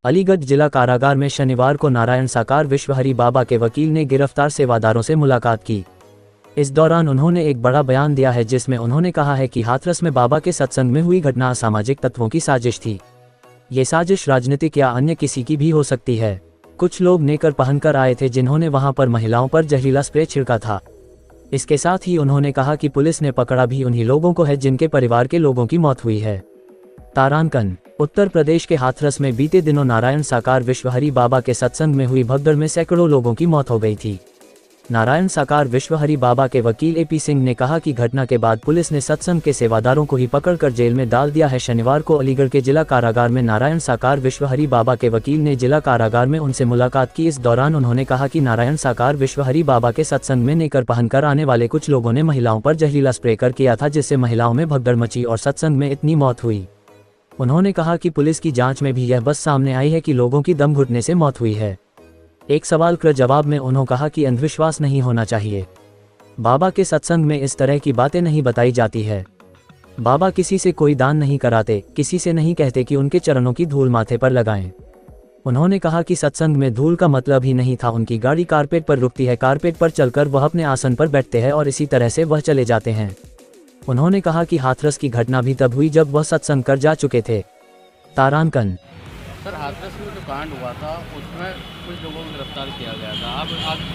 अलीगढ़ जिला कारागार में शनिवार को नारायण साकार विश्व हरि बाबा के वकील ने गिरफ्तार सेवादारों से मुलाकात की। इस दौरान उन्होंने एक बड़ा बयान दिया है जिसमें उन्होंने कहा है कि हाथरस में बाबा के सत्संग में हुई घटना असामाजिक तत्वों की साजिश थी। ये साजिश राजनीतिक या अन्य किसी की भी हो सकती है। कुछ लोग नेकर पहनकर आए थे जिन्होंने वहां पर महिलाओं पर जहरीला स्प्रे छिड़का था। इसके साथ ही उन्होंने कहा कि पुलिस ने पकड़ा भी उन्हीं लोगों को है जिनके परिवार के लोगों की मौत हुई है। तारांकन उत्तर प्रदेश के हाथरस में बीते दिनों नारायण साकार विश्व हरि बाबा के सत्संग में हुई भगदड़ में सैकड़ों लोगों की मौत हो गई थी। नारायण साकार विश्व हरि बाबा के वकील AP सिंह ने कहा कि घटना के बाद पुलिस ने सत्संग के सेवादारों को ही पकड़कर जेल में डाल दिया है। शनिवार को अलीगढ़ के जिला कारागार में नारायण साकार विश्व हरि बाबा के वकील ने जिला कारागार में उनसे मुलाकात की। इस दौरान उन्होंने कहा कि नारायण साकार विश्व हरि बाबा के सत्संग में नेकर पहनकर आने वाले कुछ लोगों ने महिलाओं पर जहरीला स्प्रे कर किया था, जिससे महिलाओं में भगदड़ मची और सत्संग में इतनी मौत हुई। उन्होंने कहा कि पुलिस की जांच में भी यह बस सामने आई है कि लोगों की दम घुटने से मौत हुई है। एक सवाल के जवाब में उन्होंने कहा कि अंधविश्वास नहीं होना चाहिए। बाबा के सत्संग में इस तरह की बातें नहीं बताई जाती है। बाबा किसी से कोई दान नहीं कराते, किसी से नहीं कहते कि उनके चरणों की धूल माथे पर लगाएं। उन्होंने कहा कि सत्संग में धूल का मतलब ही नहीं था। उनकी गाड़ी कारपेट पर रुकती है, कारपेट पर चलकर वह अपने आसन पर बैठते हैं और इसी तरह से वह चले जाते हैं। उन्होंने कहा कि हाथरस की घटना भी तब हुई जब वह सत्संग कर जा चुके थे। तारांकन सर, हाथरस में जो कांड हुआ था उसमें कुछ लोगों को गिरफ्तार किया गया था। आप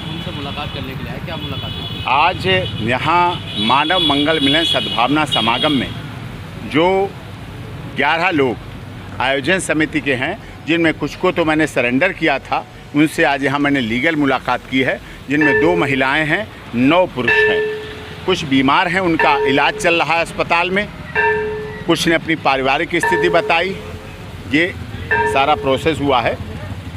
उनसे मुलाकात करने के लिए आए, क्या मुलाकात हुई? आज यहाँ मानव मंगल मिलन सद्भावना समागम में जो 11 लोग आयोजन समिति के हैं, जिनमें कुछ को तो मैंने सरेंडर किया था, उनसे आज यहाँ मैंने लीगल मुलाकात की है, जिनमें 2 महिलाएं हैं, 9 पुरुष हैं। कुछ बीमार हैं, उनका इलाज चल रहा है अस्पताल में। कुछ ने अपनी पारिवारिक स्थिति बताई। ये सारा प्रोसेस हुआ है।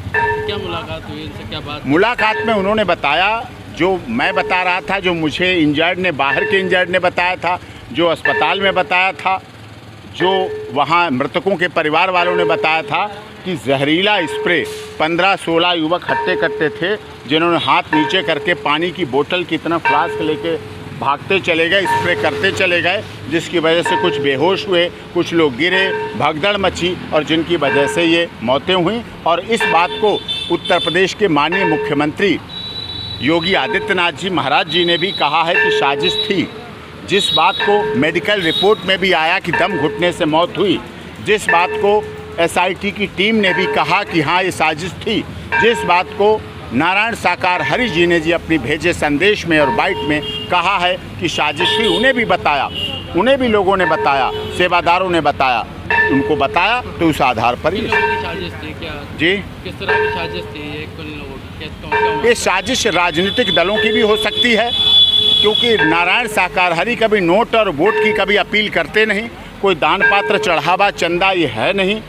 क्या मुलाकात हुई, इनसे क्या बात? मुलाकात में उन्होंने बताया जो मैं बता रहा था, जो मुझे इंजर्ड ने, बाहर के इंजर्ड ने बताया था, जो अस्पताल में बताया था, जो वहाँ मृतकों के परिवार वालों ने बताया था कि जहरीला स्प्रे 15-16 युवक हट्टे कट्टे थे, जिन्होंने हाथ नीचे करके पानी की बोतल की तरह फ्लास्क लेके भागते चले गए, स्प्रे करते चले गए, जिसकी वजह से कुछ बेहोश हुए, कुछ लोग गिरे, भगदड़ मची और जिनकी वजह से ये मौतें हुई। और इस बात को उत्तर प्रदेश के माननीय मुख्यमंत्री योगी आदित्यनाथ जी महाराज जी ने भी कहा है कि साजिश थी। जिस बात को मेडिकल रिपोर्ट में भी आया कि दम घुटने से मौत हुई, जिस बात को SIT की टीम ने भी कहा कि हाँ ये साजिश थी, जिस बात को नारायण साकार हरि जी ने जी अपनी भेजे संदेश में और बाइट में कहा है कि साजिश थी, उन्हें भी बताया, उन्हें भी लोगों ने बताया, सेवादारों ने बताया, उनको बताया, तो उस आधार पर ही साजिश थी क्या जी? किस तरह की साजिश थी? ये साजिश राजनीतिक दलों की भी हो सकती है, क्योंकि नारायण साकार हरि कभी नोट और वोट की कभी अपील करते नहीं, कोई दान पात्र चढ़ावा चंदा ये है नहीं।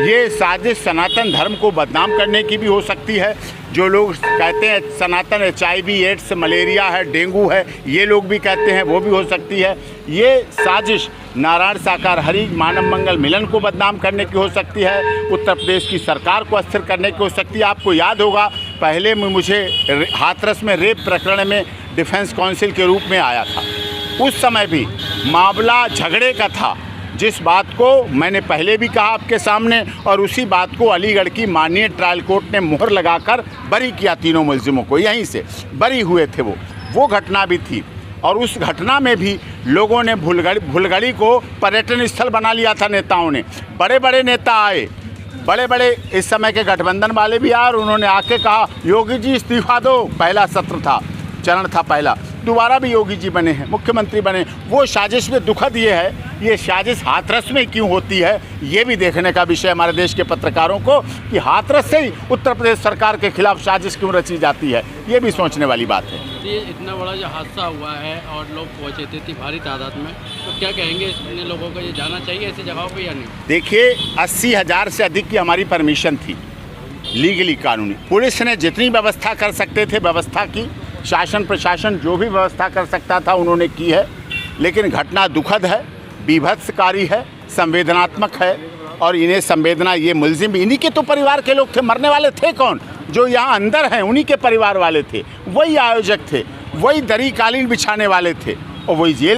ये साजिश सनातन धर्म को बदनाम करने की भी हो सकती है। जो लोग कहते हैं सनातन HIV एड्स मलेरिया है, डेंगू है, ये लोग भी कहते हैं, वो भी हो सकती है। ये साजिश नारायण साकार हरि मानव मंगल मिलन को बदनाम करने की हो सकती है, उत्तर प्रदेश की सरकार को अस्थिर करने की हो सकती है। आपको याद होगा पहले मुझे हाथरस में रेप प्रकरण में डिफेंस काउंसिल के रूप में आया था। उस समय भी मामला झगड़े का था, जिस बात को मैंने पहले भी कहा आपके सामने, और उसी बात को अलीगढ़ की माननीय ट्रायल कोर्ट ने मुहर लगाकर बरी किया। तीनों मुलजिमों को यहीं से बरी हुए थे। वो घटना भी थी। और उस घटना में भी लोगों ने भुलगड़ी को पर्यटन स्थल बना लिया था। नेताओं ने, बड़े बड़े नेता आए, बड़े बड़े इस समय के गठबंधन वाले भी आए और उन्होंने आके कहा योगी जी इस्तीफा दो। पहला सत्र था, चरण था पहला, दोबारा भी योगी जी बने हैं, मुख्यमंत्री बने। वो साजिश में दुखद ये है, ये साजिश हाथरस में क्यों होती है, ये भी देखने का विषय हमारे देश के पत्रकारों को, कि हाथरस से ही उत्तर प्रदेश सरकार के खिलाफ साजिश क्यों रची जाती है, ये भी सोचने वाली बात है। ये इतना बड़ा जो हादसा हुआ है और लोग पहुँचे थे भारी तादाद में, तो क्या कहेंगे इतने लोगों को ये जाना चाहिए ऐसी जगहों पर या नहीं? देखिए 80,000 से अधिक की हमारी परमिशन थी, लीगली कानूनी। पुलिस ने जितनी व्यवस्था कर सकते थे व्यवस्था की, शासन प्रशासन जो भी व्यवस्था कर सकता था उन्होंने की है। लेकिन घटना दुखद है, बीभत्सकारी है, संवेदनात्मक है। और इन्हें संवेदना, ये मुलजिम भी इन्हीं के तो परिवार के लोग थे। मरने वाले थे कौन? जो यहाँ अंदर हैं उन्हीं के परिवार वाले थे, वही आयोजक थे, वही दरी कालीन बिछाने वाले थे और वही जेल